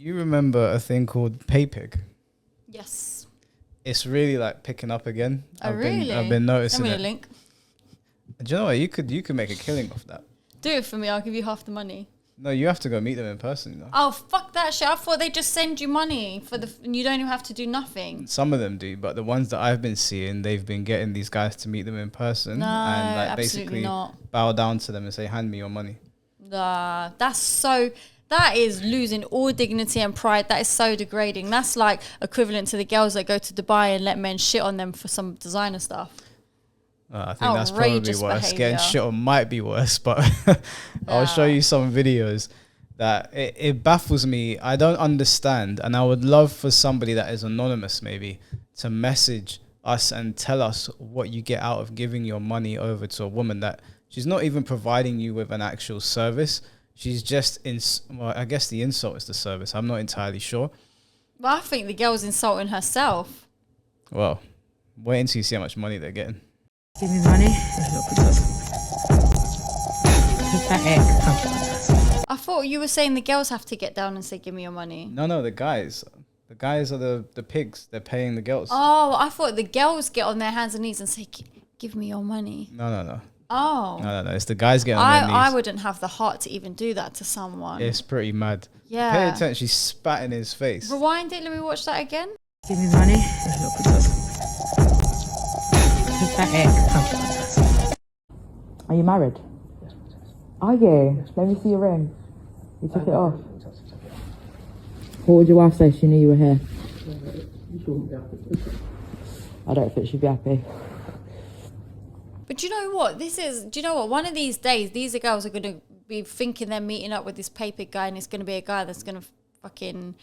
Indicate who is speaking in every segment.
Speaker 1: you remember a thing called PayPig?
Speaker 2: Yes.
Speaker 1: It's really like picking up again.
Speaker 2: I've
Speaker 1: been noticing
Speaker 2: Send me
Speaker 1: it.
Speaker 2: a link.
Speaker 1: Do you know what? You could make a killing off that.
Speaker 2: Do it for me. I'll give you half the money.
Speaker 1: No, you have to go meet them in person, you know.
Speaker 2: Oh, fuck that shit. I thought they just send you money and you don't even have to do nothing.
Speaker 1: Some of them do, but the ones that I've been seeing, they've been getting these guys to meet them in person
Speaker 2: No,
Speaker 1: and like
Speaker 2: absolutely
Speaker 1: basically
Speaker 2: not.
Speaker 1: bow down to them and say, "Hand me your money."
Speaker 2: That is losing all dignity and pride. That is so degrading. That's like equivalent to the girls that go to Dubai and let men shit on them for some designer stuff.
Speaker 1: I think that's probably
Speaker 2: Outrageous
Speaker 1: worse.
Speaker 2: behaviour.
Speaker 1: Getting shit on might be worse, but I'll show you some videos that it baffles me. I don't understand, and I would love for somebody that is anonymous maybe to message us and tell us what you get out of giving your money over to a woman that she's not even providing you with an actual service. She's just well, I guess the insult is the service. I'm not entirely sure.
Speaker 2: Well, I think the girl's insulting herself.
Speaker 1: Well, wait until you see how much money they're getting.
Speaker 3: Give me money. Pathetic.
Speaker 2: I thought you were saying the girls have to get down and say, give me your money.
Speaker 1: No, the guys. The guys are the pigs. They're paying the girls.
Speaker 2: Oh, I thought the girls get on their hands and knees and say, give me your money.
Speaker 1: No.
Speaker 2: Oh.
Speaker 1: No. It's the guys getting on their knees.
Speaker 2: I wouldn't have the heart to even do that to someone.
Speaker 1: It's pretty mad.
Speaker 2: Yeah.
Speaker 1: Pay attention. She spat in his face.
Speaker 2: Rewind it. Let me watch that again.
Speaker 3: Give me money. Pathetic. Are you married? Are you? Let me see your ring. You took it off. What would your wife say if she knew you were here? I don't think she'd be happy.
Speaker 2: But do you know what? One of these days, these girls are going to be thinking they're meeting up with this paper guy and it's going to be a guy that's going to fucking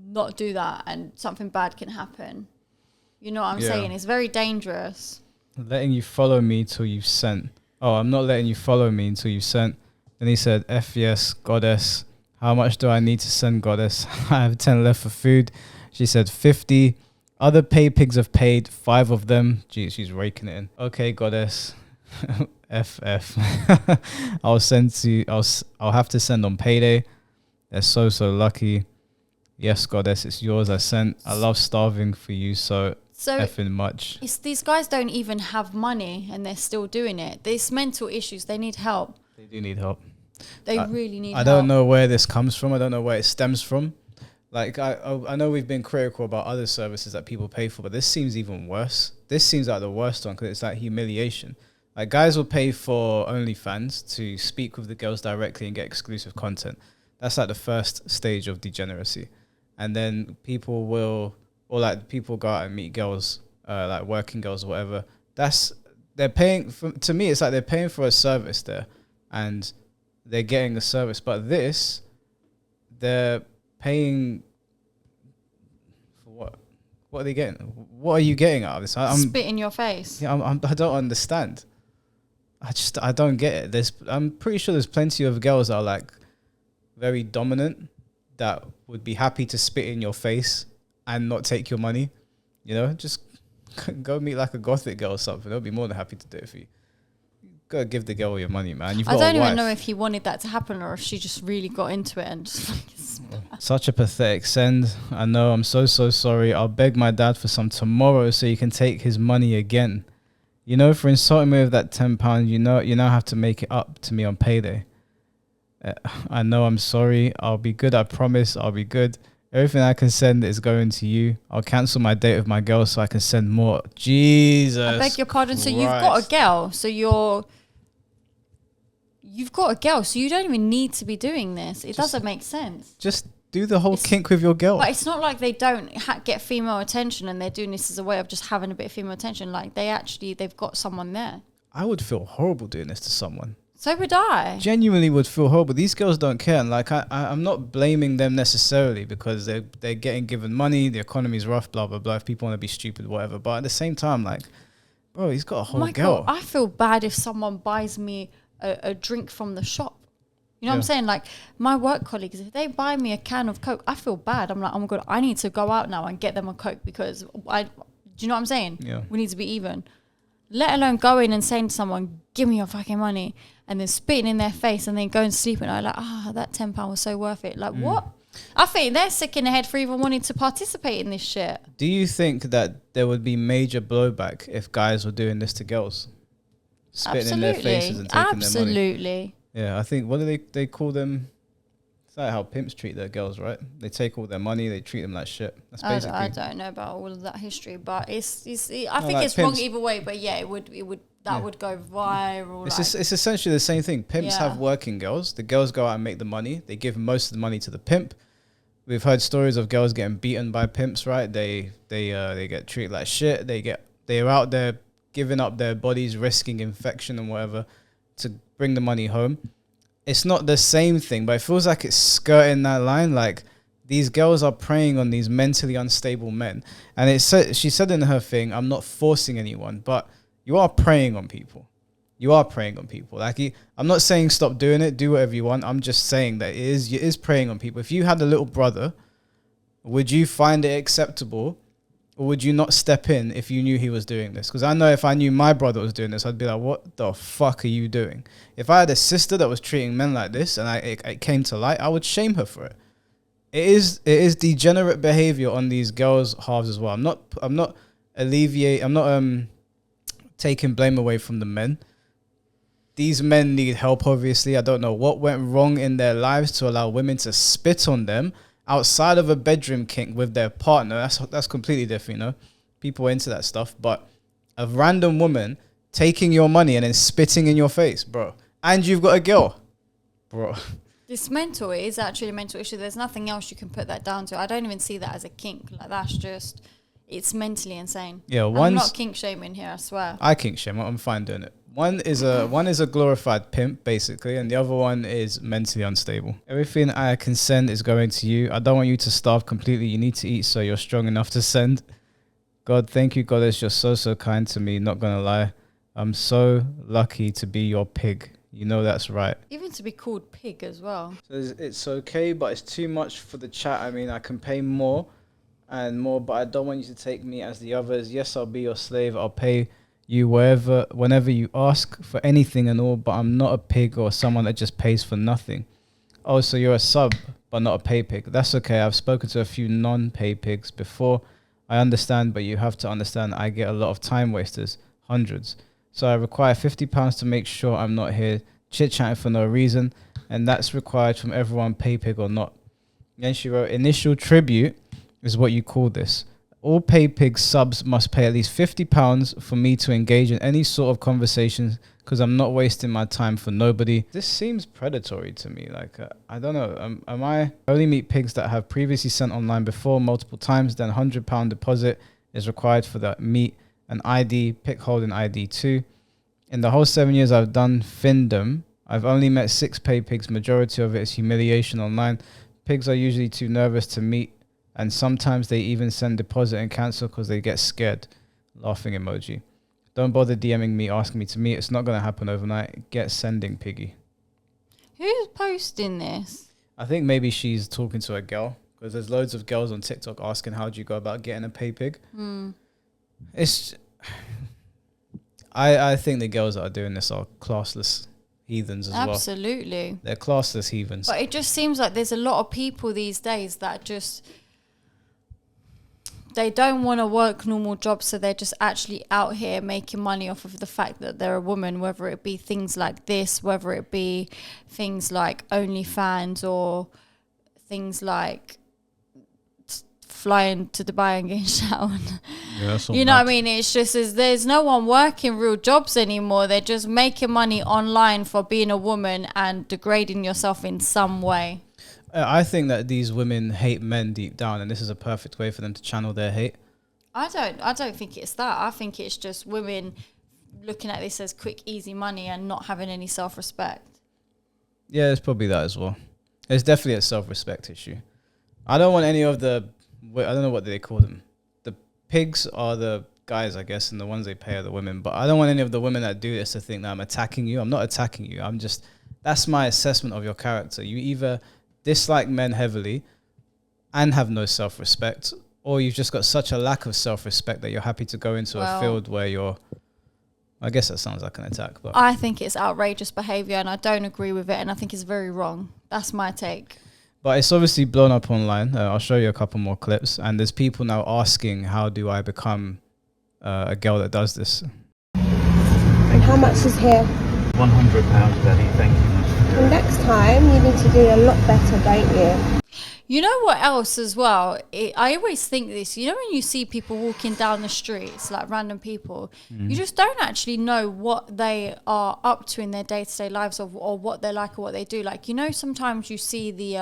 Speaker 2: not do that and something bad can happen. You know what I'm saying? It's very dangerous.
Speaker 1: Letting you follow me till you've sent. Oh, I'm not letting you follow me until you've sent. Then he said, F yes, goddess. How much do I need to send, goddess? I have 10 left for food. She said 50. Other pay pigs have paid, 5 of them. Gee, she's raking it in. Okay, goddess. FF. I'll have to send on payday. They're so lucky. Yes, goddess, it's yours. I sent. I love starving for you so effing much.
Speaker 2: It's these guys don't even have money and they're still doing it. There's mental issues. They need help.
Speaker 1: They do need help.
Speaker 2: They really need help.
Speaker 1: I don't know where this comes from. I don't know where it stems from. Like, I know we've been critical about other services that people pay for, but this seems even worse. This seems like the worst one because it's like humiliation. Like, guys will pay for OnlyFans to speak with the girls directly and get exclusive content. That's like the first stage of degeneracy. And then people go out and meet girls, like working girls or whatever. They're paying for, to me, it's like they're paying for a service there and they're getting a service. But this, they're paying for what? What are they getting? What are you getting out of this?
Speaker 2: Spit in your face.
Speaker 1: Yeah, I don't understand. I don't get it. I'm pretty sure there's plenty of girls that are like very dominant that would be happy to spit in your face and not take your money. You know, just go meet like a gothic girl or something. They'll be more than happy to do it for you. Gotta give the girl your money, man.
Speaker 2: I don't even know if he wanted that to happen or if she just really got into it and just
Speaker 1: Such a pathetic send. I know, I'm so sorry. I'll beg my dad for some tomorrow so you can take his money again. You know, for insulting me with that £10, you now have to make it up to me on payday. I know, I'm sorry. I'll be good. I promise I'll be good. Everything I can send is going to you. I'll cancel my date with my girl so I can send more. Jesus.
Speaker 2: I beg your pardon.
Speaker 1: Christ.
Speaker 2: So you've got a girl. So you've got a girl. So you don't even need to be doing this. It doesn't make sense.
Speaker 1: Just do the whole kink with your girl.
Speaker 2: But it's not like they don't get female attention and they're doing this as a way of just having a bit of female attention. Like they've got someone there.
Speaker 1: I would feel horrible doing this to someone.
Speaker 2: So would I.
Speaker 1: Genuinely would feel horrible. These girls don't care. And like I'm not blaming them necessarily because they're getting given money. The economy's rough, blah, blah, blah. If people want to be stupid, whatever. But at the same time, like, bro, he's got a whole girl.
Speaker 2: God, I feel bad if someone buys me a drink from the shop. You know what I'm saying? Like my work colleagues, if they buy me a can of Coke, I feel bad. I'm like, oh my God, I need to go out now and get them a Coke because do you know what I'm saying?
Speaker 1: Yeah.
Speaker 2: We need to be even. Let alone going and saying to someone, give me your fucking money, and then spitting in their face and then going to sleep and I'm like, that £10 was so worth it. Like what? I think they're sick in the head for even wanting to participate in this shit.
Speaker 1: Do you think that there would be major blowback if guys were doing this to girls? Spitting in their faces and taking their money?
Speaker 2: Absolutely.
Speaker 1: Yeah, I think, what do they call them? It's like how pimps treat their girls, right? They take all their money, they treat them like shit. That's basically.
Speaker 2: I don't know about all of that history, but I think
Speaker 1: like
Speaker 2: it's wrong
Speaker 1: pimps.
Speaker 2: either way. But yeah, it would would go viral.
Speaker 1: It's essentially the same thing. Pimps have working girls. The girls go out and make the money. They give most of the money to the pimp. We've heard stories of girls getting beaten by pimps, right? They get treated like shit. They're out there giving up their bodies, risking infection and whatever to bring the money home. It's not the same thing, but it feels like it's skirting that line. Like, these girls are preying on these mentally unstable men. And she said in her thing, I'm not forcing anyone, but you are preying on people. You are preying on people. Like, I'm not saying stop doing it, do whatever you want. I'm just saying that it is preying on people. If you had a little brother, would you find it acceptable, or would you not step in if you knew he was doing this? Because I know if I knew my brother was doing this, I'd be like, what the fuck are you doing? If I had a sister that was treating men like this and it came to light, I would shame her for it. It is degenerate behavior on these girls' halves as well. I'm not taking blame away from the men. These men need help, obviously. I don't know what went wrong in their lives to allow women to spit on them outside of a bedroom kink with their partner. That's completely different, you know. People are into that stuff. But a random woman taking your money and then spitting in your face, bro. And you've got a girl, bro.
Speaker 2: It's mental. It is actually a mental issue. There's nothing else you can put that down to. I don't even see that as a kink. Like, that's just, it's mentally insane.
Speaker 1: Yeah,
Speaker 2: I'm not kink shaming here, I swear.
Speaker 1: I kink shame. I'm fine doing it. One is a glorified pimp, basically, and the other one is mentally unstable. Everything I can send is going to you. I don't want you to starve completely. You need to eat so you're strong enough to send. God, thank you, Goddess. You're so kind to me. Not gonna lie. I'm so lucky to be your pig. You know that's right.
Speaker 2: Even to be called pig as well.
Speaker 1: So it's okay, but it's too much for the chat. I mean, I can pay more and more, but I don't want you to take me as the others. Yes, I'll be your slave. I'll pay you whenever you ask for anything and all, but I'm not a pig or someone that just pays for nothing. Oh, so you're a sub, but not a pay pig. That's okay. I've spoken to a few non-pay pigs before. I understand, but you have to understand I get a lot of time wasters, hundreds. So I require £50 to make sure I'm not here chit-chatting for no reason, and that's required from everyone, pay pig or not. Then she wrote, initial tribute is what you call this. All pay pig subs must pay at least £50 for me to engage in any sort of conversations because I'm not wasting my time for nobody. This seems predatory to me. Like, I don't know. I only meet pigs that have previously sent online before multiple times, then £100 deposit is required for that meet, an ID, pick holding ID too. In the whole 7 years I've done Findom, I've only met 6 pay pigs. Majority of it is humiliation online. Pigs are usually too nervous to meet, and sometimes they even send deposit and cancel because they get scared. Laughing emoji. Don't bother DMing me, asking me to meet. It's not going to happen overnight. Get sending, piggy.
Speaker 2: Who's posting this?
Speaker 1: I think maybe she's talking to a girl, because there's loads of girls on TikTok asking how do you go about getting a pay pig. It's... I think the girls that are doing this are classless heathens as well.
Speaker 2: Absolutely.
Speaker 1: They're classless heathens.
Speaker 2: But it just seems like there's a lot of people these days that just... They don't want to work normal jobs, so they're just actually out here making money off of the fact that they're a woman, whether it be things like this, whether it be things like OnlyFans or things like flying to Dubai and getting showered.
Speaker 1: Yeah,
Speaker 2: you know what I mean? It's just there's no one working real jobs anymore. They're just making money online for being a woman and degrading yourself in some way.
Speaker 1: I think that these women hate men deep down, and this is a perfect way for them to channel their hate.
Speaker 2: I don't think it's that. I think it's just women looking at this as quick, easy money and not having any self-respect.
Speaker 1: Yeah, it's probably that as well. It's definitely a self-respect issue. I don't want any of the... I don't know what they call them. The pigs are the guys, I guess, and the ones they pay are the women. But I don't want any of the women that do this to think that I'm attacking you. I'm not attacking you. I'm just... That's my assessment of your character. You either dislike men heavily and have no self-respect, or you've just got such a lack of self-respect that you're happy to go into a field where you're... I guess that sounds like an attack, but...
Speaker 2: I think it's outrageous behaviour and I don't agree with it, and I think it's very wrong. That's my take.
Speaker 1: But it's obviously blown up online. I'll show you a couple more clips. And there's people now asking, how do I become a girl that does this?
Speaker 4: And how much is here?
Speaker 5: £100, Daddy. Thank you.
Speaker 4: And next time you need to do a lot better, don't you?
Speaker 2: You know what else as well? I always think this. You know when you see people walking down the streets, like random people, you just don't actually know what they are up to in their day-to-day lives or what they're like or what they do. Like, you know, sometimes you see the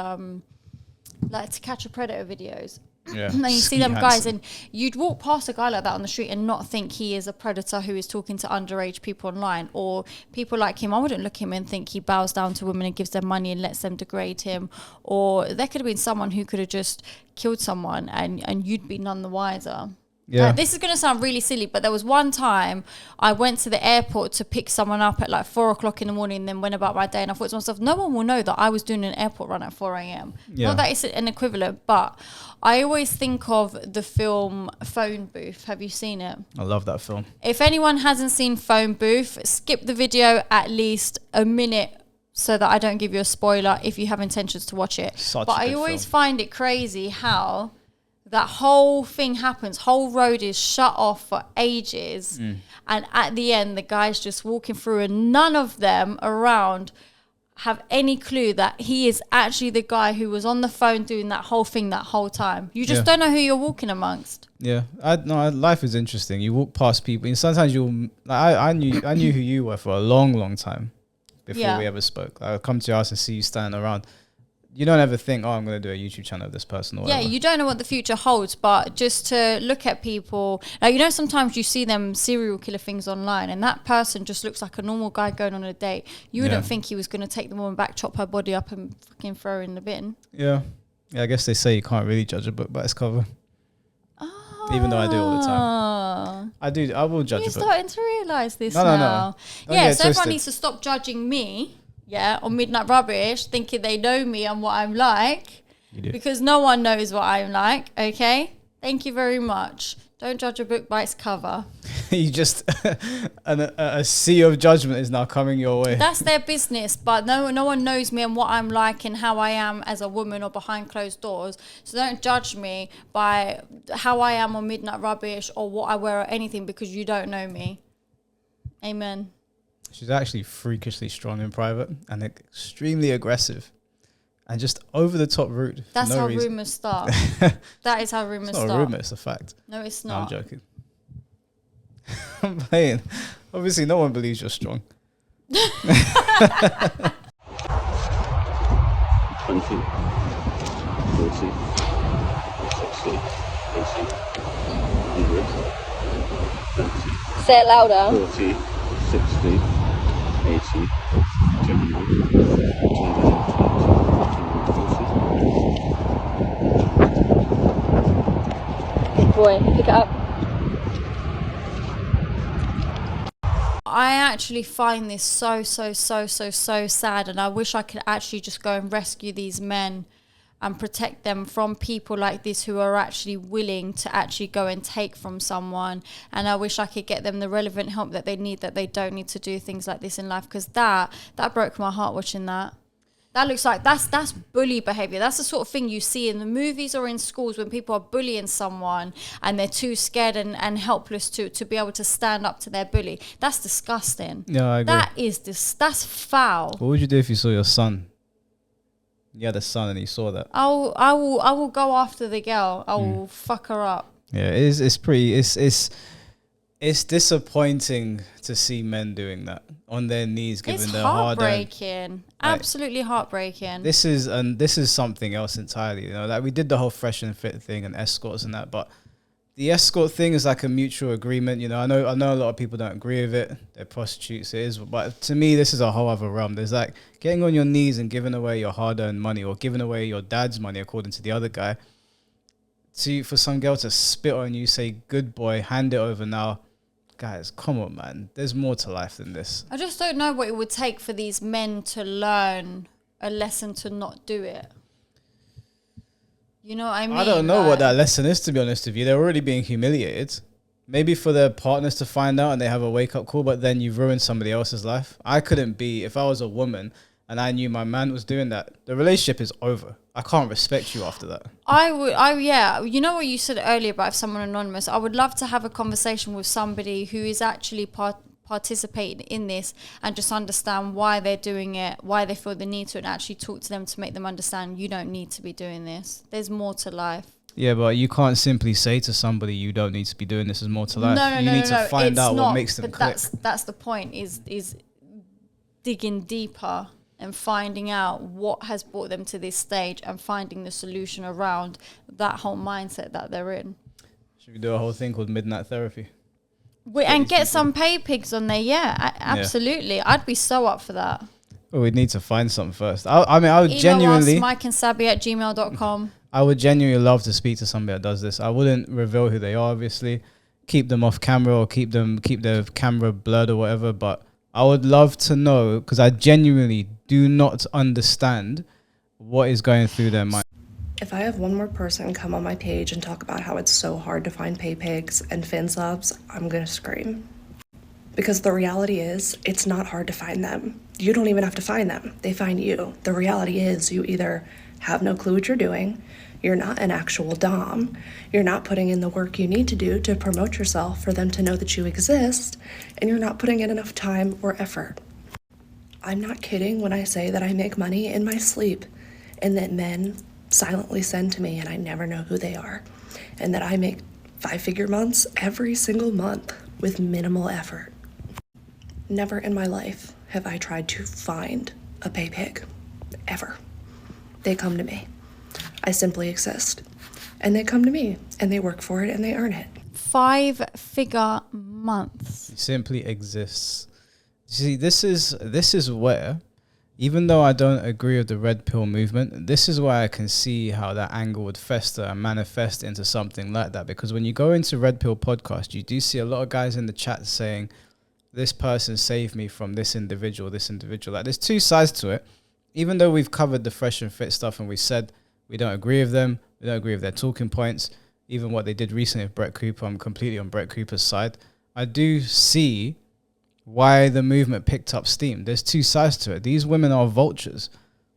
Speaker 2: like To Catch a Predator videos.
Speaker 1: Yeah.
Speaker 2: And you see them guys, and you'd walk past a guy like that on the street and not think he is a predator who is talking to underage people online, or people like him. I wouldn't look at him and think he bows down to women and gives them money and lets them degrade him. Or there could have been someone who could have just killed someone and you'd be none the wiser.
Speaker 1: Yeah.
Speaker 2: Like, this is going to sound really silly, but there was one time I went to the airport to pick someone up at like 4 o'clock in the morning and then went about my day, and I thought to myself, no one will know that I was doing an airport run at 4 a.m.
Speaker 1: Yeah.
Speaker 2: Not that it's an equivalent, but I always think of the film Phone Booth. Have you seen it?
Speaker 1: I love that film.
Speaker 2: If anyone hasn't seen Phone Booth, skip the video at least a minute so that I don't give you a spoiler if you have intentions to watch it.
Speaker 1: Such
Speaker 2: but
Speaker 1: a
Speaker 2: I
Speaker 1: good
Speaker 2: always
Speaker 1: film.
Speaker 2: find it crazy how that whole thing happens. Whole road is shut off for ages. And at the end, the guy's just walking through and none of them around have any clue that he is actually the guy who was on the phone doing that whole thing that whole time. You just don't know who you're walking amongst.
Speaker 1: Yeah, life is interesting. You walk past people, and sometimes you'll. Like, I knew who you were for a long, long time before we ever spoke. I would come to your house and see you standing around. You don't ever think, oh, I'm going to do a YouTube channel of this person or whatever.
Speaker 2: Yeah, you don't know what the future holds, but just to look at people, like, you know, sometimes you see them serial killer things online and that person just looks like a normal guy going on a date. You wouldn't think he was going to take the woman back, chop her body up and fucking throw her in the bin.
Speaker 1: Yeah. I guess they say you can't really judge a book by its cover. Even though I do all the time. I will judge a
Speaker 2: You're
Speaker 1: book.
Speaker 2: starting to realise this
Speaker 1: No.
Speaker 2: now.
Speaker 1: Don't
Speaker 2: Yeah,
Speaker 1: get
Speaker 2: so everyone
Speaker 1: twisted.
Speaker 2: needs to stop judging me, on Midnight Rubbish, thinking they know me and what I'm like.
Speaker 1: You do.
Speaker 2: Because no one knows what I'm like, okay? Thank you very much. Don't judge a book by its cover.
Speaker 1: You just a sea of judgment is now coming your way.
Speaker 2: That's their business, but no one knows me and what I'm like and how I am as a woman or behind closed doors. So don't judge me by how I am on Midnight Rubbish or what I wear or anything, because you don't know me. Amen.
Speaker 1: She's actually freakishly strong in private and extremely aggressive and just over the top rude.
Speaker 2: That's
Speaker 1: for no
Speaker 2: how
Speaker 1: reason.
Speaker 2: rumours start. That is how rumours
Speaker 1: It's not
Speaker 2: start.
Speaker 1: a rumor, it's a fact.
Speaker 2: No, it's
Speaker 1: No, I'm
Speaker 2: not.
Speaker 1: joking. I'm playing. Obviously, no one believes you're strong.
Speaker 5: 20, 60, 80, 100,
Speaker 4: Say it louder.
Speaker 5: 40, 60, 80, 200, 220,
Speaker 4: Good boy. Pick it up.
Speaker 2: I actually find this so sad, and I wish I could actually just go and rescue these men and protect them from people like this who are actually willing to actually go and take from someone. And I wish I could get them the relevant help that they need, that they don't need to do things like this in life, because that broke my heart watching that. That looks like that's bully behavior. That's the sort of thing you see in the movies or in schools when people are bullying someone and they're too scared and helpless to be able to stand up to their bully. That's disgusting.
Speaker 1: Yeah, I agree.
Speaker 2: That's foul.
Speaker 1: What would you do if you saw your son? You had a son and you saw that.
Speaker 2: I will go after the girl. I will fuck her up.
Speaker 1: Yeah, it's disappointing to see men doing that on their knees, giving
Speaker 2: It's
Speaker 1: their hard-earned.
Speaker 2: heartbreaking. Absolutely heartbreaking.
Speaker 1: This is something else entirely. You know, like we did the whole fresh and fit thing and escorts and that, but the escort thing is like a mutual agreement. You know, I know a lot of people don't agree with it. They're prostitutes, it is, but to me, this is a whole other realm. There's like getting on your knees and giving away your hard-earned money, or giving away your dad's money, according to the other guy, for some girl to spit on you, say good boy, hand it over now. Guys, come on, man. There's more to life than this.
Speaker 2: I just don't know what it would take for these men to learn a lesson to not do it. You know what I mean?
Speaker 1: I don't know
Speaker 2: Like,
Speaker 1: what that lesson is, to be honest with you. They're already being humiliated. Maybe for their partners to find out and they have a wake-up call, but then you've ruined somebody else's life. I couldn't be, if I was a woman and I knew my man was doing that, the relationship is over. I can't respect you after that.
Speaker 2: Yeah, you know what you said earlier about if someone anonymous, I would love to have a conversation with somebody who is actually participating in this and just understand why they're doing it, why they feel the need to, and actually talk to them to make them understand you don't need to be doing this. There's more to life.
Speaker 1: Yeah, but you can't simply say to somebody you don't need to be doing this. There's more to life. You need to find out what makes them click.
Speaker 2: That's the point, is digging deeper and finding out what has brought them to this stage and finding the solution around that whole mindset that they're in.
Speaker 1: Should we do a whole thing called midnight therapy?
Speaker 2: And get some pay pigs on there. Yeah, absolutely. Yeah. I'd be so up for that.
Speaker 1: Well, we'd need to find something first. I mean, I would genuinely...
Speaker 2: mikeandsabi@gmail.com.
Speaker 1: I would genuinely love to speak to somebody that does this. I wouldn't reveal who they are, obviously. Keep them off camera or keep the camera blurred or whatever. But I would love to know, because I genuinely do not understand what is going through their mind.
Speaker 6: If I have one more person come on my page and talk about how it's so hard to find pay pigs and fin subs, I'm gonna scream. Because the reality is, it's not hard to find them. You don't even have to find them. They find you. The reality is, you either have no clue what you're doing, you're not an actual dom, you're not putting in the work you need to do to promote yourself for them to know that you exist, and you're not putting in enough time or effort. I'm not kidding when I say that I make money in my sleep, and that men silently send to me and I never know who they are, and that I make 5-figure months every single month with minimal effort. Never in my life have I tried to find a pay pig, ever. They come to me. I simply exist. And they come to me, and they work for it, and they earn it.
Speaker 2: 5-figure months.
Speaker 1: It simply exists. See, this is where, even though I don't agree with the red pill movement, this is why I can see how that anger would fester and manifest into something like that. Because when you go into red pill podcast, you do see a lot of guys in the chat saying, this person saved me from this individual. Like, there's two sides to it. Even though we've covered the fresh and fit stuff and we said we don't agree with them, we don't agree with their talking points, even what they did recently with Brett Cooper, I'm completely on Brett Cooper's side. I do see why the movement picked up steam. There's two sides to it. These women are vultures.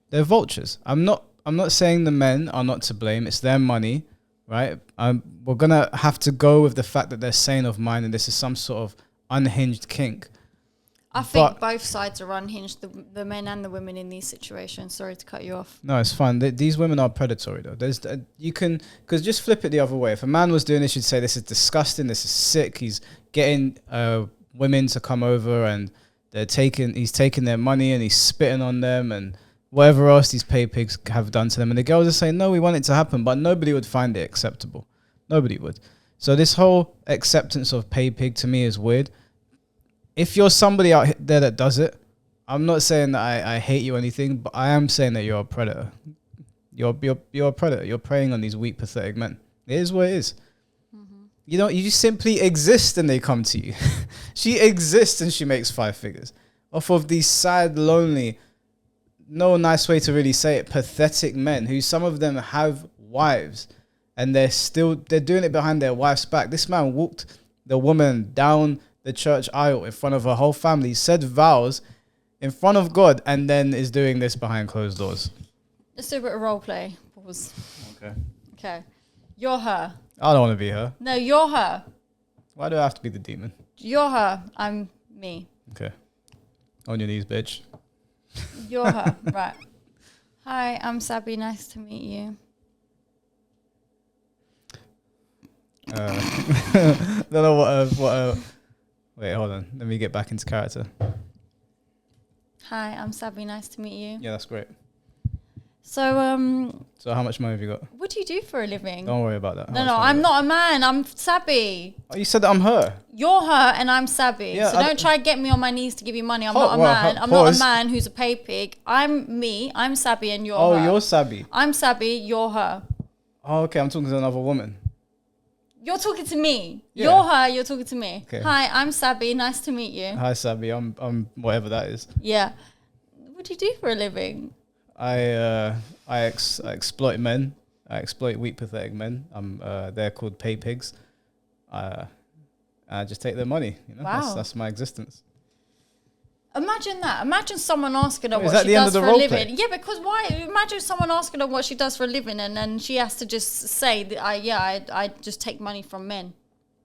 Speaker 1: They're vultures. I'm not saying the men are not to blame. It's their money, right? We're going to have to go with the fact that they're sane of mind and this is some sort of unhinged kink.
Speaker 2: I think both sides are unhinged, the men and the women in these situations. Sorry to cut you off.
Speaker 1: No, it's fine. These women are predatory, though. Because just flip it the other way. If a man was doing this, you'd say this is disgusting, this is sick. He's getting women to come over and he's taking their money and he's spitting on them and whatever else these pay pigs have done to them. And the girls are saying, no, we want it to happen, but nobody would find it acceptable. Nobody would. So this whole acceptance of pay pig to me is weird. If you're somebody out there that does it, I'm not saying that I hate you or anything, but I am saying that you're a predator. You're a predator. You're preying on these weak, pathetic men. It is what it is. Mm-hmm. You just simply exist and they come to you. She exists and she makes 5 figures off of these sad, lonely, no nice way to really say it, pathetic men who some of them have wives and they're doing it behind their wife's back. This man walked the woman down the church aisle in front of her whole family, said vows in front of God, and then is doing this behind closed doors.
Speaker 2: Let's do a bit of role play. Pause. Okay. You're her.
Speaker 1: I don't want to be her.
Speaker 2: No, you're her.
Speaker 1: Why do I have to be the demon?
Speaker 2: You're her. I'm me.
Speaker 1: Okay. On your knees, bitch.
Speaker 2: You're her. Right. Hi, I'm Sabi. Nice to meet you.
Speaker 1: Don't know what wait, hold on. Let me get back into character.
Speaker 2: Hi, I'm Sabi. Nice to meet you.
Speaker 1: Yeah, that's great.
Speaker 2: So,
Speaker 1: So how much money have you got?
Speaker 2: what do you do for a living?
Speaker 1: Don't worry about that.
Speaker 2: No, I'm not a man. I'm Sabi.
Speaker 1: Oh, you said that I'm her.
Speaker 2: You're her and I'm Sabi.
Speaker 1: Yeah,
Speaker 2: so don't try and get me on my knees to give you money. I'm not a man. I'm not a man who's a pay pig. I'm me. I'm Sabi and you're her.
Speaker 1: Oh, you're Sabi.
Speaker 2: I'm Sabi. You're her.
Speaker 1: Oh, okay. I'm talking to another woman.
Speaker 2: You're talking to me.
Speaker 1: Yeah.
Speaker 2: You're her. You're talking to me.
Speaker 1: Okay.
Speaker 2: Hi, I'm Sabi. Nice to meet you.
Speaker 1: Hi, Sabi. I'm whatever that is.
Speaker 2: Yeah. What do you do for a living?
Speaker 1: I exploit men. I exploit weak, pathetic men. They're called pay pigs. I just take their money. You know,
Speaker 2: Wow.
Speaker 1: That's my existence.
Speaker 2: Imagine that. Imagine someone asking her
Speaker 1: Is
Speaker 2: what
Speaker 1: that
Speaker 2: she
Speaker 1: the end
Speaker 2: does
Speaker 1: of the
Speaker 2: for a
Speaker 1: role
Speaker 2: living.
Speaker 1: play?
Speaker 2: Yeah, because why? Imagine someone asking her what she does for a living, and then she has to just say that I just take money from men,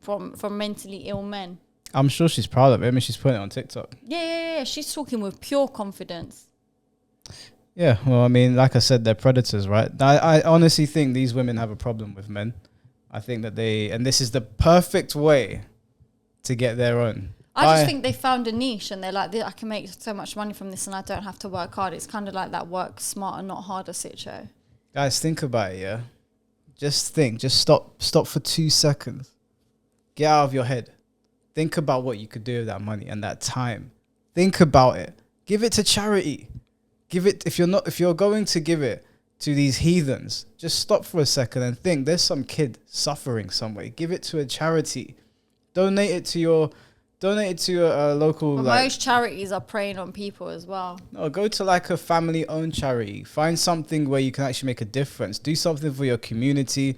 Speaker 2: from mentally ill men.
Speaker 1: I'm sure she's proud of it. I mean, she's putting it on TikTok.
Speaker 2: Yeah. She's talking with pure confidence.
Speaker 1: Yeah, well, I mean, like I said, they're predators, right? I honestly think these women have a problem with men. I think that and this is the perfect way to get their own.
Speaker 2: I just think they found a niche and they're like, I can make so much money from this and I don't have to work hard. It's kind of like that work smarter, not harder situation.
Speaker 1: Guys, think about it, yeah? Just think. Just stop for 2 seconds. Get out of your head. Think about what you could do with that money and that time. Think about it. Give it to charity. Give it, if you're going to give it to these heathens, just stop for a second and think, there's some kid suffering somewhere. Give it to a charity. Donate it to your local.
Speaker 2: But
Speaker 1: like,
Speaker 2: most charities are preying on people as well.
Speaker 1: no, go to like a family-owned charity. Find something where you can actually make a difference. Do something for your community.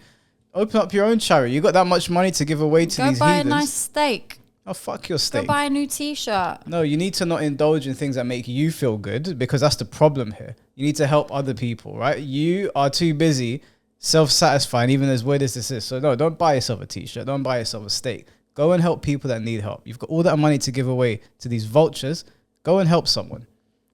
Speaker 1: Open up your own charity. You got that much money to give away to
Speaker 2: Go
Speaker 1: these
Speaker 2: buy
Speaker 1: heathens.
Speaker 2: a nice steak.
Speaker 1: Oh, fuck your
Speaker 2: Go
Speaker 1: steak.
Speaker 2: buy a new t-shirt.
Speaker 1: No, you need to not indulge in things that make you feel good, because that's the problem here. You need to help other people, right? You are too busy self-satisfying, even as weird as this is. So no, don't buy yourself a t-shirt. Don't buy yourself a steak. Go and help people that need help. You've got all that money to give away to these vultures. Go and help someone.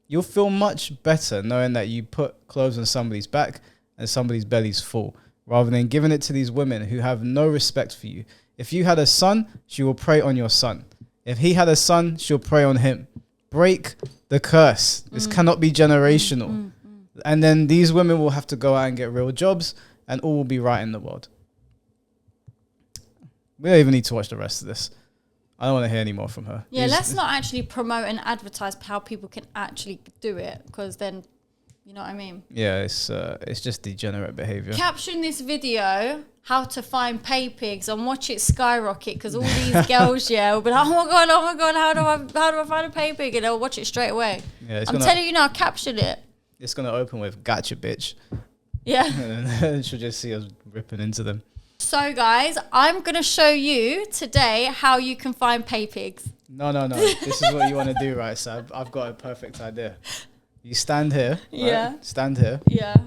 Speaker 1: You'll feel much better knowing that you put clothes on somebody's back and somebody's belly's full, rather than giving it to these women who have no respect for you. If you had a son, she will prey on your son. If he had a son, she'll prey on him. Break the curse. This cannot be generational. And then these women will have to go out and get real jobs, and all will be right in the world. We don't even need to watch the rest of this. I don't want to hear any more from her.
Speaker 2: Yeah, let's not actually promote and advertise how people can actually do it, because then, you know what I mean?
Speaker 1: Yeah, it's just degenerate behavior.
Speaker 2: Caption this video, how to find pay pigs, and watch it skyrocket, because all these girls, will be like, oh my god, how do I find a pay pig? And they'll watch it straight away.
Speaker 1: Yeah,
Speaker 2: I'm telling you now, caption it.
Speaker 1: It's gonna open with "Gotcha, bitch,"
Speaker 2: Yeah.
Speaker 1: and then she'll just see us ripping into them.
Speaker 2: So guys, I'm going to show you today how you can find pay pigs.
Speaker 1: No. This is what you want to do, right, Sab? I've got a perfect idea. You stand here. Right?
Speaker 2: Yeah.
Speaker 1: Stand here.
Speaker 2: Yeah.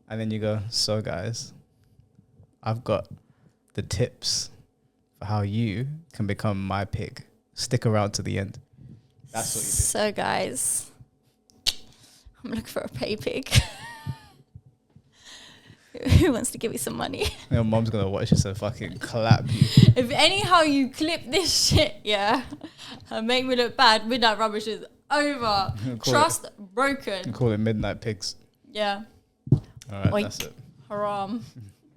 Speaker 1: And then you go, so guys, I've got the tips for how you can become my pig. Stick around to the end. That's what you do.
Speaker 2: So guys, I'm looking for a pay pig. Who wants to give me some money?
Speaker 1: Your mom's going to watch this and fucking clap you.
Speaker 2: If anyhow you clip this shit, and make me look bad, Midnight Rubbish is over. Trust broken.
Speaker 1: Call it Midnight Pigs.
Speaker 2: Yeah.
Speaker 1: All right,
Speaker 2: Oink.
Speaker 1: that's it.
Speaker 2: Haram.